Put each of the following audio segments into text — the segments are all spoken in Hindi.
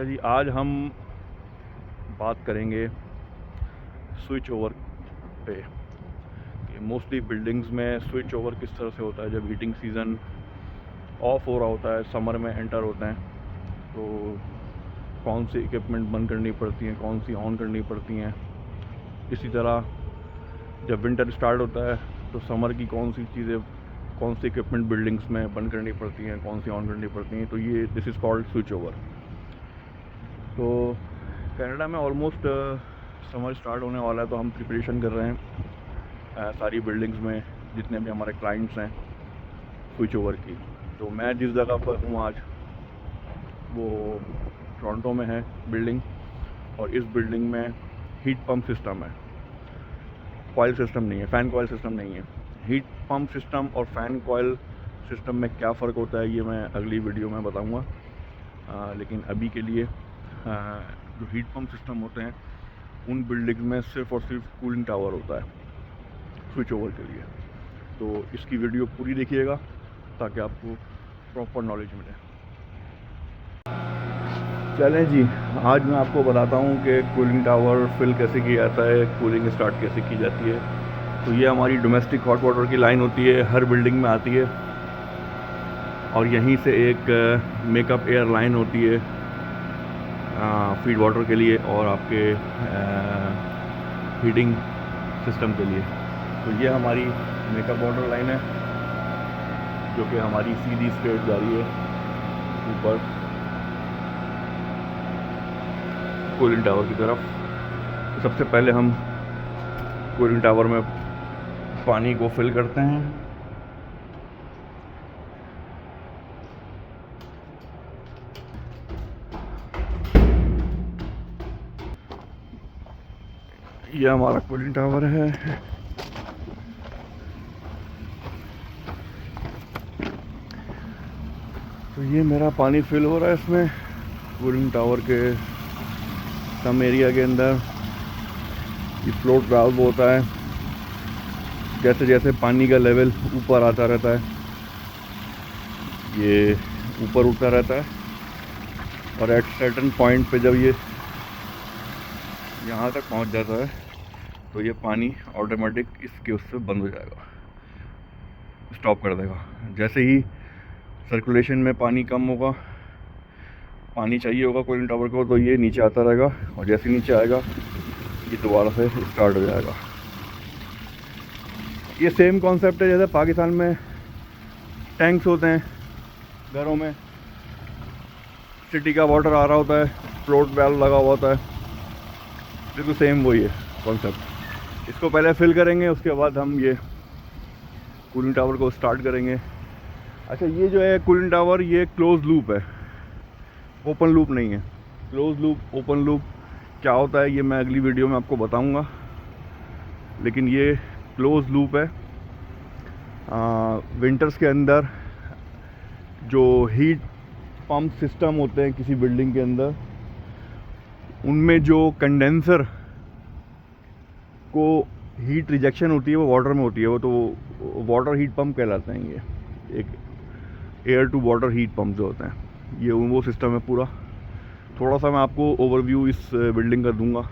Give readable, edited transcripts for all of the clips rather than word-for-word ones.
अच्छा जी, आज हम बात करेंगे स्विच ओवर पे कि मोस्टली बिल्डिंग्स में स्विच ओवर किस तरह से होता है जब हीटिंग सीज़न ऑफ हो रहा होता है, समर में एंटर होते हैं तो कौन सी इक्विपमेंट बंद करनी पड़ती हैं, कौन सी ऑन करनी पड़ती हैं। इसी तरह जब विंटर स्टार्ट होता है तो समर की कौन सी चीज़ें, कौन सी इक्विपमेंट बिल्डिंग्स में बंद करनी पड़ती हैं, कौन सी ऑन करनी पड़ती हैं। तो ये this is called switch over. तो कनाडा में ऑलमोस्ट समर स्टार्ट होने वाला है, तो हम प्रिपरेशन कर रहे हैं सारी बिल्डिंग्स में जितने भी हमारे क्लाइंट्स हैं स्विच ओवर की। तो मैं जिस जगह पर हूँ आज वो टोरंटो में है बिल्डिंग, और इस बिल्डिंग में हीट पंप सिस्टम है, कॉइल सिस्टम नहीं है, फ़ैन कॉइल सिस्टम नहीं है। हीट पंप सिस्टम और फ़ैन कॉइल सिस्टम में क्या फ़र्क होता है ये मैं अगली वीडियो में बताऊँगा। लेकिन अभी के लिए जो हीट पंप सिस्टम होते हैं उन बिल्डिंग में सिर्फ़ और सिर्फ कूलिंग टावर होता है स्विच ओवर के लिए। तो इसकी वीडियो पूरी देखिएगा ताकि आपको प्रॉपर नॉलेज मिले। चलें जी, आज मैं आपको बताता हूँ कि कूलिंग टावर फिल कैसे किया जाता है, कूलिंग स्टार्ट कैसे की जाती है। तो ये हमारी डोमेस्टिक हॉट वाटर की लाइन होती है, हर बिल्डिंग में आती है, और यहीं से एक मेकअप एयर लाइन होती है फीड वाटर के लिए और आपके हीटिंग सिस्टम के लिए। तो ये हमारी मेकअप वाटर लाइन है जो कि हमारी सीधी स्ट्रेट जा रही है ऊपर कूलिंग टावर की तरफ। तो सबसे पहले हम कूलिंग टावर में पानी को फिल करते हैं। ये हमारा कूलिंग टावर है। तो ये मेरा पानी फिल हो रहा है इसमें कूलिंग टावर के सम एरिया के अंदर। ये फ्लोट वाल्व होता है, जैसे जैसे पानी का लेवल ऊपर आता रहता है ये ऊपर उठता रहता है, और एट सर्टेन पॉइंट पे जब ये यहाँ तक पहुँच जाता है तो ये पानी ऑटोमेटिक इसके उससे बंद हो जाएगा, स्टॉप कर देगा। जैसे ही सर्कुलेशन में पानी कम होगा, पानी चाहिए होगा कूलिंग टावर को, तो ये नीचे आता रहेगा, और जैसे नीचे आएगा ये दोबारा से स्टार्ट हो जाएगा। ये सेम कॉन्सेप्ट है जैसे पाकिस्तान में टैंक्स होते हैं घरों में, सिटी का वाटर आ रहा होता है, फ्लोट वाल्व लगा हुआ होता है, बिल्कुल सेम वही है कॉन्सेप्ट। इसको पहले फिल करेंगे, उसके बाद हम ये कूलिंग टावर को स्टार्ट करेंगे। अच्छा, ये जो है कूलिंग टावर ये क्लोज लूप है, ओपन लूप नहीं है। क्लोज लूप ओपन लूप क्या होता है ये मैं अगली वीडियो में आपको बताऊंगा, लेकिन ये क्लोज लूप है। विंटर्स के अंदर जो हीट पंप सिस्टम होते हैं किसी बिल्डिंग के अंदर, उनमें जो कंडेंसर को हीट रिजेक्शन होती है वो वाटर में होती है, वो तो वाटर हीट पंप कहलाते हैं। ये एक air to water heat pump जो होते हैं, ये वो सिस्टम है पूरा। थोड़ा सा मैं आपको ओवरव्यू इस बिल्डिंग का दूंगा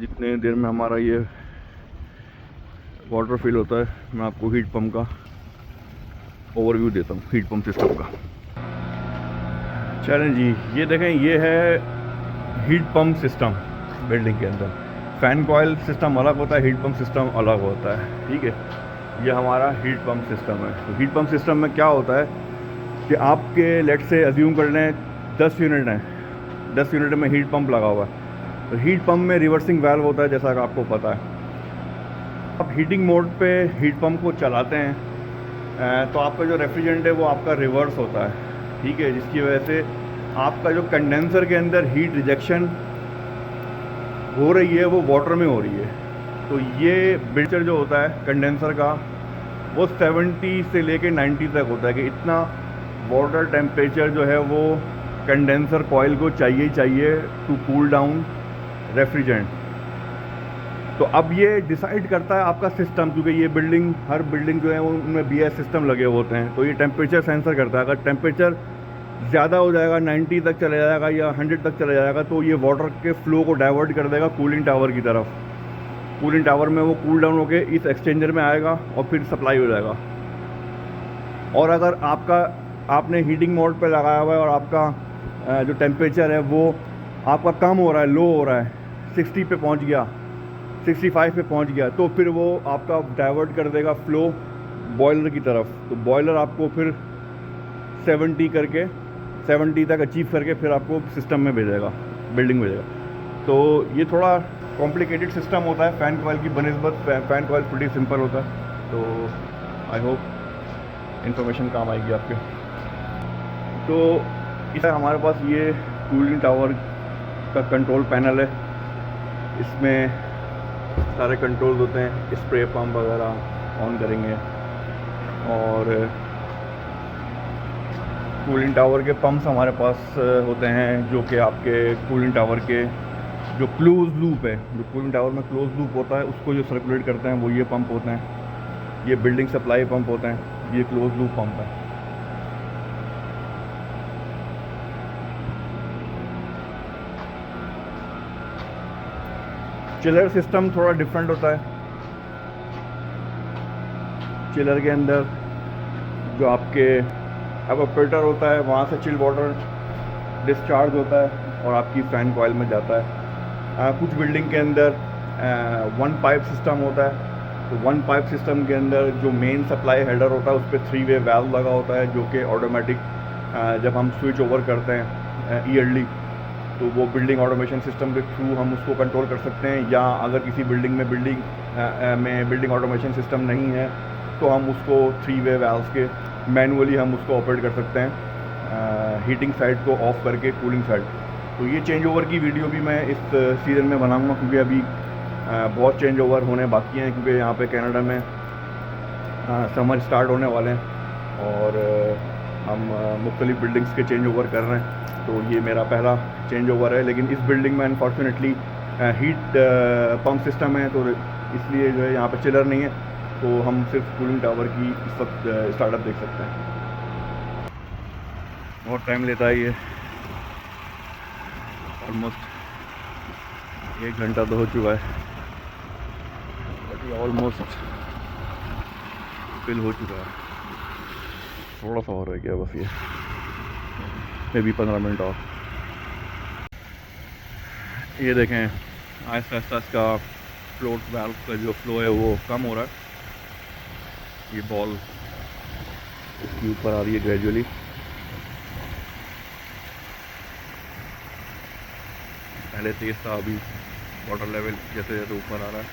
जितने देर में हमारा ये वाटर फिल होता है। मैं आपको हीट पंप का ओवरव्यू देता हूँ, हीट पंप सिस्टम का। चलें जी, ये देखें, ये है हीट पंप सिस्टम बिल्डिंग के अंदर। फ़ैन कॉइल सिस्टम अलग होता है, हीट पंप सिस्टम अलग होता है, ठीक है। ये हमारा हीट पंप सिस्टम है। तो हीट पंप सिस्टम में क्या होता है कि आपके लेट से अज्यूम कर लें 10 यूनिट हैं, 10 यूनिट में हीट पंप लगा हुआ है। तो हीट पंप में रिवर्सिंग वाल्व होता है, जैसा कि आपको पता है। आप हीटिंग मोड पे हीट पंप को चलाते हैं तो आपका जो रेफ्रिजरेंट है वो आपका रिवर्स होता है, ठीक है, जिसकी वजह से आपका जो कंडेंसर के अंदर हीट रिजेक्शन हो रही है वो वाटर में हो रही है। तो ये बिल्चर जो होता है कंडेंसर का वो 70 से लेके 90 तक होता है कि इतना वाटर टेम्परेचर जो है वो कंडेंसर कॉइल को चाहिए ही चाहिए टू कूल डाउन रेफ्रिजरेंट। तो अब ये डिसाइड करता है आपका सिस्टम, क्योंकि ये बिल्डिंग, हर बिल्डिंग जो है वो उनमें BIS सिस्टम लगे होते हैं, तो ये टेम्परेचर सेंसर करता है। अगर टेम्परेचर ज़्यादा हो जाएगा, 90 तक चला जाएगा या 100 तक चला जाएगा, तो ये वाटर के फ्लो को डाइवर्ट कर देगा कूलिंग टावर की तरफ। कूलिंग टावर में वो कूल डाउन होकर इस एक्सचेंजर में आएगा और फिर सप्लाई हो जाएगा। और अगर आपने हीटिंग मोड पे लगाया हुआ है और आपका जो टेम्परेचर है वो आपका कम हो रहा है, लो हो रहा है, 60 पे पहुंच गया, 65 पे पहुंच गया, तो फिर वो आपका डाइवर्ट कर देगा फ्लो बॉयलर की तरफ। तो बॉयलर आपको फिर 70 तक अचीव करके फिर आपको सिस्टम में भेजेगा, बिल्डिंग भेजेगा। तो ये थोड़ा कॉम्प्लिकेटेड सिस्टम होता है फ़ैन कॉइल की बनस्बत। फ़ैन कॉइल प्रीटी सिंपल होता है। तो आई होप इन्फॉर्मेशन काम आएगी आपके। तो इस हमारे पास ये कूलिंग टावर का कंट्रोल पैनल है। इसमें सारे कंट्रोल्स होते हैं, स्प्रे पंप वगैरह ऑन करेंगे, और कूलिंग टावर के पंप्स हमारे पास होते हैं जो कि आपके कूलिंग टावर के जो क्लोज लूप है, जो कूलिंग टावर में क्लोज लूप होता है उसको जो सर्कुलेट करते हैं वो ये पंप होते हैं। ये बिल्डिंग सप्लाई पंप होते हैं, ये क्लोज लूप पंप है। चिलर सिस्टम थोड़ा डिफरेंट होता है। चिलर के अंदर जो आपके एवापोरेटर होता है वहाँ से चिल वाटर डिस्चार्ज होता है और आपकी फ़ैन कॉइल में जाता है। कुछ बिल्डिंग के अंदर वन पाइप सिस्टम होता है। तो वन पाइप सिस्टम के अंदर जो मेन सप्लाई हेडर होता है उस पर 3 वे वाल्व लगा होता है, जो कि ऑटोमेटिक जब हम स्विच ओवर करते हैं ईयरली, तो वो बिल्डिंग ऑटोमेशन सिस्टम के थ्रू हम उसको कंट्रोल कर सकते हैं। या अगर किसी बिल्डिंग में बिल्डिंग ऑटोमेशन सिस्टम नहीं है तो हम उसको 3 वे वाल्व्स के मैनुअली हम उसको ऑपरेट कर सकते हैं, हीटिंग साइड को ऑफ करके कूलिंग साइड। तो ये चेंज ओवर की वीडियो भी मैं इस सीज़न में बनाऊंगा, क्योंकि अभी बहुत चेंज ओवर होने बाकी हैं, क्योंकि यहाँ पे कनाडा में समर स्टार्ट होने वाले हैं और हम मुख्तलिफ बिल्डिंग्स के चेंज ओवर कर रहे हैं। तो ये मेरा पहला चेंज ओवर है, लेकिन इस बिल्डिंग में अनफॉर्चुनेटली हीट पंप सिस्टम है, तो इसलिए जो है यहाँ पे चिलर नहीं है, तो हम सिर्फ कूलिंग टावर की इस वक्त स्टार्टअप देख सकते हैं। बहुत टाइम लेता है ये, ऑलमोस्ट 1 घंटा तो हो चुका है, बट ये ऑलमोस्ट फिल हो चुका है। थोड़ा सा और रह गया बस, ये मे भी 15 मिनट और। ये देखें आहिस्ता आहिस्ता इसका फ्लोट वाल्व का जो फ्लो है वो कम हो रहा है। ये बॉल इसके ऊपर आ रही है ग्रेजुअली। पहले तेज़ था, अभी वाटर लेवल जैसे जैसे ऊपर आ रहा है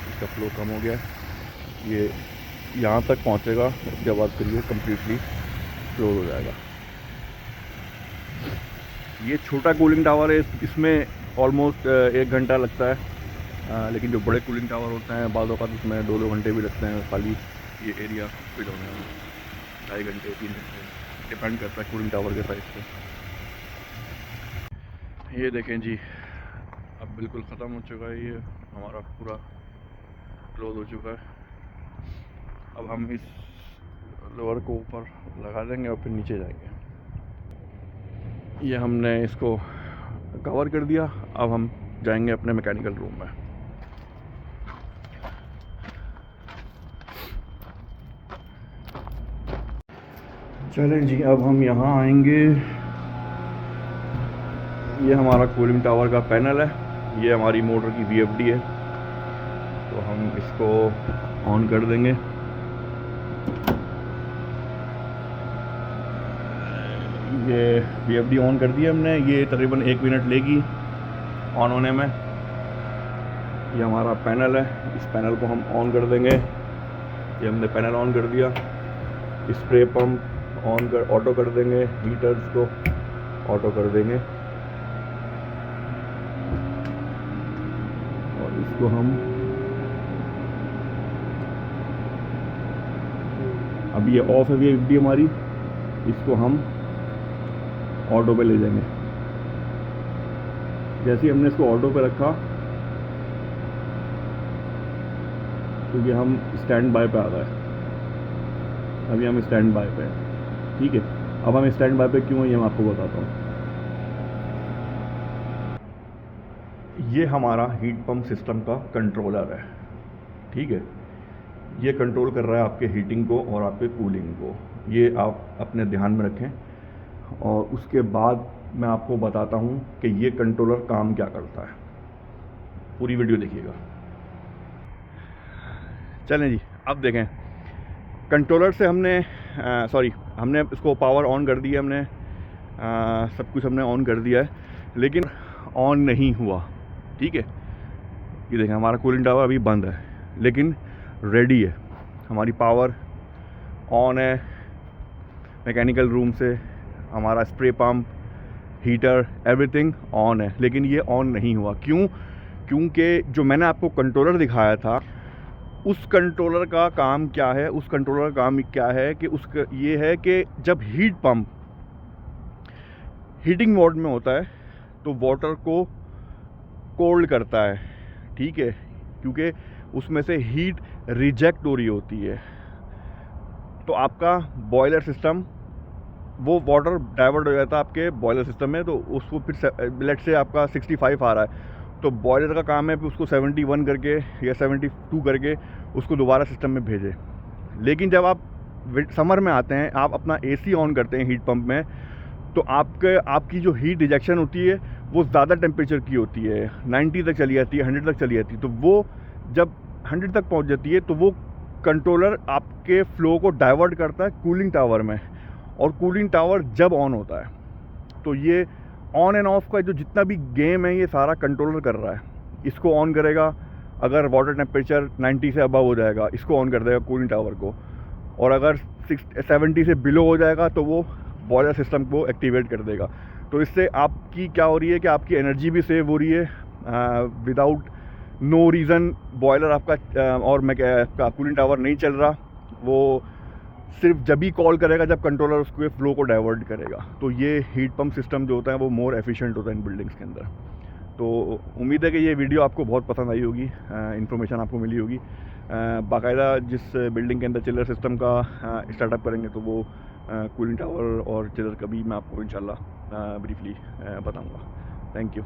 इसका फ्लो कम हो गया है। ये यहाँ तक पहुँचेगा, उसके बाद फिर ये कम्प्लीटली क्लोज हो जाएगा। ये छोटा कूलिंग टावर है, इसमें ऑलमोस्ट 1 घंटा लगता है, लेकिन जो बड़े कूलिंग टावर होते हैं बाज़ औक़ात उसमें 2-2 घंटे भी लगते हैं खाली ये एरिया फिल होने में। 2.5 घंटे 3 घंटे डिपेंड करता है कूलिंग टावर के साइज़ पे। ये देखें जी, अब बिल्कुल ख़त्म हो चुका है, ये हमारा पूरा क्लोज हो चुका है। अब हम इस लोअर को ऊपर लगा देंगे और फिर नीचे जाएंगे। ये हमने इसको कवर कर दिया, अब हम जाएंगे अपने मैकेनिकल रूम में। चलें जी, अब हम यहाँ आएंगे। ये हमारा कूलिंग टावर का पैनल है, ये हमारी मोटर की VFD है, तो हम इसको ऑन कर देंगे। ये VFD ऑन कर दिया हमने, ये तकरीबन 1 मिनट लेगी ऑन होने में। ये हमारा पैनल है, इस पैनल को हम ऑन कर देंगे। ये हमने पैनल ऑन कर दिया। स्प्रे पंप ऑन कर ऑटो कर देंगे, हीटर्स को ऑटो कर देंगे, और इसको हम अभी ये ऑफ है VFD हमारी, इसको हम ऑटो पे ले जाएंगे। जैसे ही हमने इसको ऑटो पे रखा तो ये हम स्टैंड बाय पे आ गए। अभी हम स्टैंड बाय पे हैं, ठीक है। अब हम स्टैंड बाय पे क्यों हैं ये मैं आपको बताता हूँ। ये हमारा हीट पंप सिस्टम का कंट्रोलर है, ठीक है। ये कंट्रोल कर रहा है आपके हीटिंग को और आपके कूलिंग को, ये आप अपने ध्यान में रखें। और उसके बाद मैं आपको बताता हूँ कि ये कंट्रोलर काम क्या करता है, पूरी वीडियो देखिएगा। चलें जी, अब देखें कंट्रोलर से हमने हमने इसको पावर ऑन कर दिया, हमने सब कुछ हमने ऑन कर दिया है, लेकिन ऑन नहीं हुआ, ठीक है। ये देखें हमारा कूलिंग टावर अभी बंद है, लेकिन रेडी है, हमारी पावर ऑन है। मैकेनिकल रूम से हमारा spray pump, heater, everything on है, लेकिन ये ऑन नहीं हुआ। क्यों? क्योंकि जो मैंने आपको कंट्रोलर दिखाया था, उस कंट्रोलर का काम क्या है, उस कंट्रोलर का काम क्या है कि उसका ये है कि जब हीट पंप हीटिंग मोड में होता है तो वाटर को कोल्ड करता है, ठीक है, क्योंकि उसमें से हीट रिजेक्ट हो रही होती है। तो आपका बॉयलर सिस्टम, वो वाटर डाइवर्ट हो जाता है आपके बॉयलर सिस्टम में, तो उसको फिर लेट से आपका 65 आ रहा है, तो बॉयलर का काम है कि उसको 71 करके या 72 करके उसको दोबारा सिस्टम में भेजें। लेकिन जब आप समर में आते हैं, आप अपना एसी ऑन करते हैं हीट पंप में, तो आपकी जो हीट रिजेक्शन होती है वो ज़्यादा टेम्परेचर की होती है, 90 तक चली जाती है, 100 तक चली जाती है। तो वो जब 100 तक पहुंच जाती है तो वो कंट्रोलर आपके फ़्लो को डाइवर्ट करता है कूलिंग टावर में, और कूलिंग टावर जब ऑन होता है तो ये ऑन एंड ऑफ का जो जितना भी गेम है ये सारा कंट्रोलर कर रहा है। इसको ऑन करेगा अगर वाटर टेम्परेचर 90 से अबव हो जाएगा, इसको ऑन कर देगा कूलिंग टावर को, और अगर 70 से बिलो हो जाएगा तो वो बॉयलर सिस्टम को एक्टिवेट कर देगा। तो इससे आपकी क्या हो रही है कि आपकी एनर्जी भी सेव हो रही है, विदाउट नो रीज़न बॉयलर आपका और आपका कूलिंग टावर नहीं चल रहा, वो सिर्फ जब ही कॉल करेगा जब कंट्रोलर उसके फ्लो को डाइवर्ट करेगा। तो ये हीट पंप सिस्टम जो होता है वो मोर एफिशिएंट होता है इन बिल्डिंग्स के अंदर। तो उम्मीद है कि ये वीडियो आपको बहुत पसंद आई होगी, इन्फॉर्मेशन आपको मिली होगी। बाकायदा जिस बिल्डिंग के अंदर चिलर सिस्टम का स्टार्टअप करेंगे तो वो कूलिंग टावर और चिलर का भी मैं आपको इंशाल्लाह ब्रीफली बताऊँगा। Thank you.